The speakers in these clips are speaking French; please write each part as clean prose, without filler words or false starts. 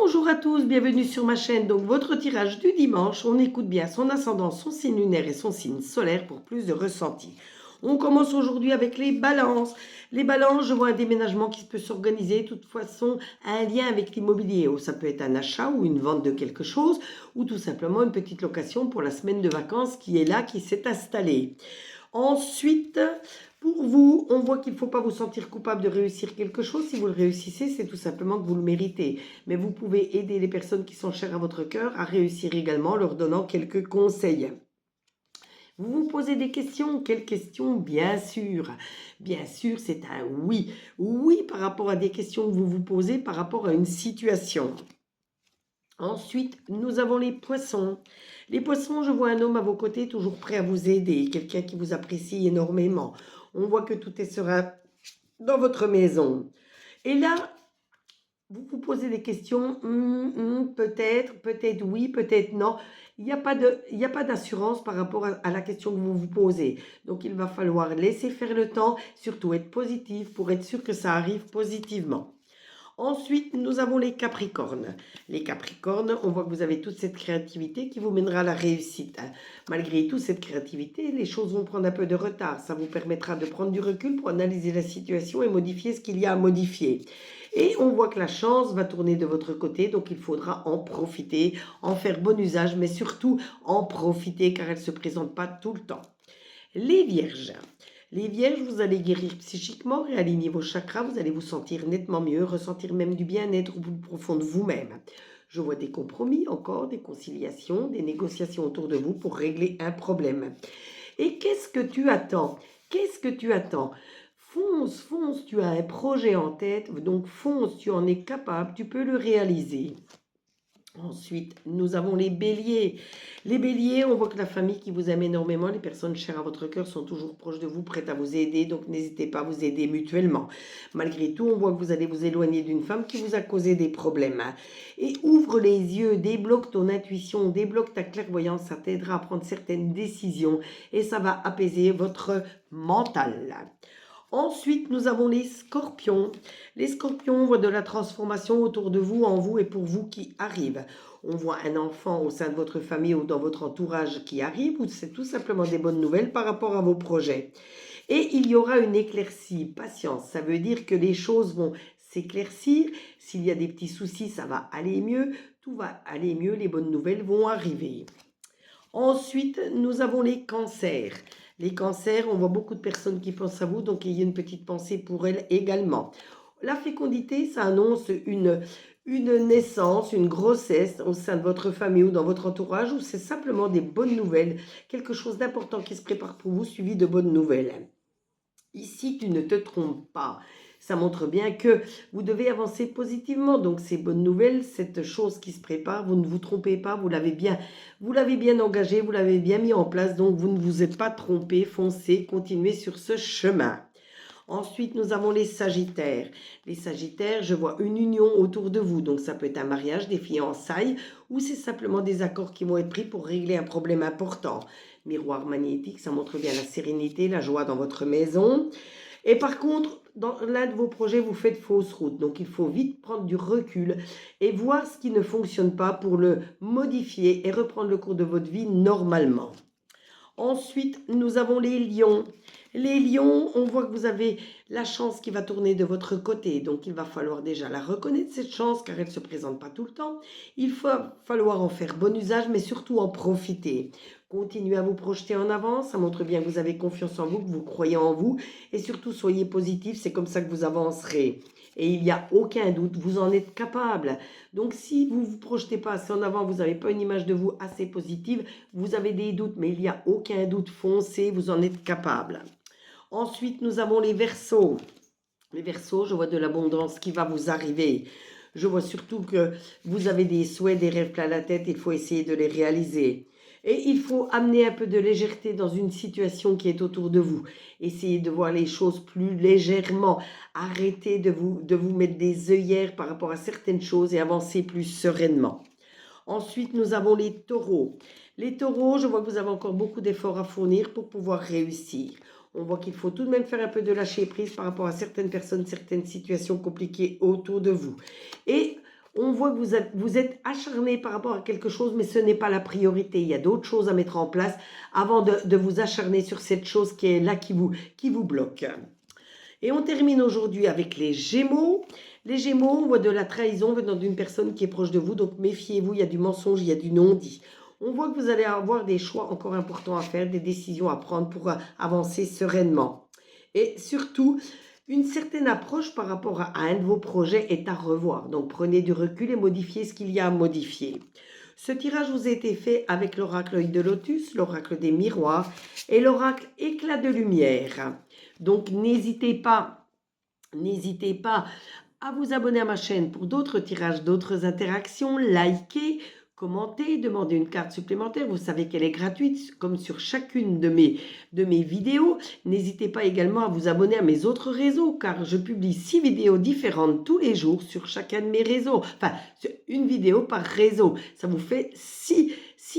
Bonjour à tous, bienvenue sur ma chaîne. Donc votre tirage du dimanche, on écoute bien son ascendant, son signe lunaire et son signe solaire pour plus de ressenti. On commence aujourd'hui avec les balances. Les balances, je vois un déménagement qui peut s'organiser, de toute façon un lien avec l'immobilier. Ça peut être un achat ou une vente de quelque chose, ou tout simplement une petite location pour la semaine de vacances qui est là, qui s'est installée. Ensuite, pour vous, on voit qu'il ne faut pas vous sentir coupable de réussir quelque chose. Si vous le réussissez, c'est tout simplement que vous le méritez. Mais vous pouvez aider les personnes qui sont chères à votre cœur à réussir également en leur donnant quelques conseils. Vous vous posez des questions. Quelles questions? Bien sûr. Bien sûr, c'est un oui. Oui par rapport à des questions que vous vous posez par rapport à une situation. Ensuite, nous avons les poissons. Les poissons, je vois un homme à vos côtés, toujours prêt à vous aider, quelqu'un qui vous apprécie énormément. On voit que tout est serein dans votre maison. Et là, vous vous posez des questions, peut-être, peut-être oui, peut-être non. Il n'y a pas d'assurance par rapport à la question que vous vous posez. Donc, il va falloir laisser faire le temps, surtout être positif pour être sûr que ça arrive positivement. Ensuite, nous avons les Capricornes. Les Capricornes, on voit que vous avez toute cette créativité qui vous mènera à la réussite. Malgré toute cette créativité, les choses vont prendre un peu de retard. Ça vous permettra de prendre du recul pour analyser la situation et modifier ce qu'il y a à modifier. Et on voit que la chance va tourner de votre côté, donc il faudra en profiter, en faire bon usage, mais surtout en profiter car elle ne se présente pas tout le temps. Les Vierges. Les Vierges, vous allez guérir psychiquement, réaligner vos chakras, vous allez vous sentir nettement mieux, ressentir même du bien-être au plus profond de vous-même. Je vois des compromis encore, des conciliations, des négociations autour de vous pour régler un problème. Et qu'est-ce que tu attends? Qu'est-ce que tu attends? Fonce, fonce, tu as un projet en tête, donc fonce, tu en es capable, tu peux le réaliser. Ensuite, nous avons les béliers. Les béliers, on voit que la famille qui vous aime énormément, les personnes chères à votre cœur sont toujours proches de vous, prêtes à vous aider, donc n'hésitez pas à vous aider mutuellement. Malgré tout, on voit que vous allez vous éloigner d'une femme qui vous a causé des problèmes. Et ouvre les yeux, débloque ton intuition, débloque ta clairvoyance, ça t'aidera à prendre certaines décisions et ça va apaiser votre mental. Ensuite, nous avons les scorpions. Les scorpions voient de la transformation autour de vous, en vous et pour vous qui arrive. On voit un enfant au sein de votre famille ou dans votre entourage qui arrive, ou c'est tout simplement des bonnes nouvelles par rapport à vos projets. Et il y aura une éclaircie, patience, ça veut dire que les choses vont s'éclaircir. S'il y a des petits soucis, ça va aller mieux, tout va aller mieux, les bonnes nouvelles vont arriver. Ensuite, nous avons les cancers. Les cancers, on voit beaucoup de personnes qui pensent à vous, donc ayez une petite pensée pour elles également. La fécondité, ça annonce une naissance, une grossesse au sein de votre famille ou dans votre entourage, ou c'est simplement des bonnes nouvelles, quelque chose d'important qui se prépare pour vous, suivi de bonnes nouvelles. Ici, tu ne te trompes pas. Ça montre bien que vous devez avancer positivement. Donc, ces bonnes nouvelles, cette chose qui se prépare, vous ne vous trompez pas, vous l'avez bien engagé, vous l'avez bien mis en place. Donc, vous ne vous êtes pas trompé, foncez, continuez sur ce chemin. Ensuite, nous avons les Sagittaires. Les Sagittaires, je vois une union autour de vous. Donc, ça peut être un mariage, des fiançailles, ou c'est simplement des accords qui vont être pris pour régler un problème important. Miroir magnétique, ça montre bien la sérénité, la joie dans votre maison. Et par contre, dans l'un de vos projets, vous faites fausse route. Donc, il faut vite prendre du recul et voir ce qui ne fonctionne pas pour le modifier et reprendre le cours de votre vie normalement. Ensuite, nous avons les lions. Les lions, on voit que vous avez la chance qui va tourner de votre côté. Donc, il va falloir déjà la reconnaître, cette chance, car elle ne se présente pas tout le temps. Il va falloir en faire bon usage, mais surtout en profiter. Continuez à vous projeter en avant. Ça montre bien que vous avez confiance en vous, que vous croyez en vous. Et surtout, soyez positif. C'est comme ça que vous avancerez. Et il n'y a aucun doute, vous en êtes capable. Donc, si vous ne vous projetez pas assez en avant, vous n'avez pas une image de vous assez positive, vous avez des doutes, mais il n'y a aucun doute, foncez, vous en êtes capable. Ensuite, nous avons les Verseaux. Les Verseaux, je vois de l'abondance qui va vous arriver. Je vois surtout que vous avez des souhaits, des rêves plein la tête, il faut essayer de les réaliser. Et il faut amener un peu de légèreté dans une situation qui est autour de vous. Essayez de voir les choses plus légèrement. Arrêtez de vous mettre des œillères par rapport à certaines choses et avancez plus sereinement. Ensuite, nous avons les taureaux. Les taureaux, je vois que vous avez encore beaucoup d'efforts à fournir pour pouvoir réussir. On voit qu'il faut tout de même faire un peu de lâcher prise par rapport à certaines personnes, certaines situations compliquées autour de vous. Et On voit que vous êtes acharné par rapport à quelque chose, mais ce n'est pas la priorité. Il y a d'autres choses à mettre en place avant de vous acharner sur cette chose qui est là, qui vous bloque. Et on termine aujourd'hui avec les Gémeaux. Les Gémeaux, on voit de la trahison venant d'une personne qui est proche de vous, donc méfiez-vous, il y a du mensonge, il y a du non-dit. On voit que vous allez avoir des choix encore importants à faire, des décisions à prendre pour avancer sereinement. Et surtout, une certaine approche par rapport à un de vos projets est à revoir. Donc prenez du recul et modifiez ce qu'il y a à modifier. Ce tirage vous a été fait avec l'oracle œil de lotus, l'oracle des miroirs et l'oracle éclat de lumière. Donc n'hésitez pas à vous abonner à ma chaîne pour d'autres tirages, d'autres interactions, liker, commenter, demander une carte supplémentaire. Vous savez qu'elle est gratuite, comme sur chacune de mes vidéos. N'hésitez pas également à vous abonner à mes autres réseaux, car je publie 6 vidéos différentes tous les jours sur chacun de mes réseaux. Enfin, une vidéo par réseau. Ça vous fait 6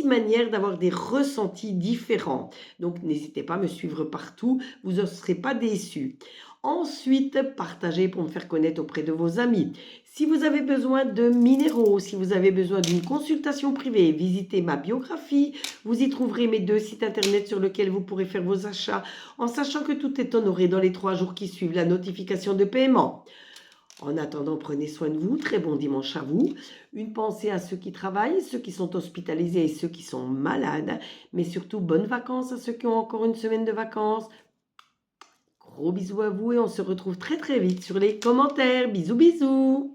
manières d'avoir des ressentis différents. Donc, n'hésitez pas à me suivre partout. Vous ne serez pas déçus. Ensuite, partagez pour me faire connaître auprès de vos amis. Si vous avez besoin de minéraux, si vous avez besoin d'une consultation privée, visitez ma biographie. Vous y trouverez mes 2 sites internet sur lesquels vous pourrez faire vos achats, en sachant que tout est honoré dans les 3 jours qui suivent la notification de paiement. En attendant, prenez soin de vous. Très bon dimanche à vous. Une pensée à ceux qui travaillent, ceux qui sont hospitalisés et ceux qui sont malades. Mais surtout, bonnes vacances à ceux qui ont encore une semaine de vacances. Gros bisous à vous et on se retrouve très très vite sur les commentaires. Bisous bisous.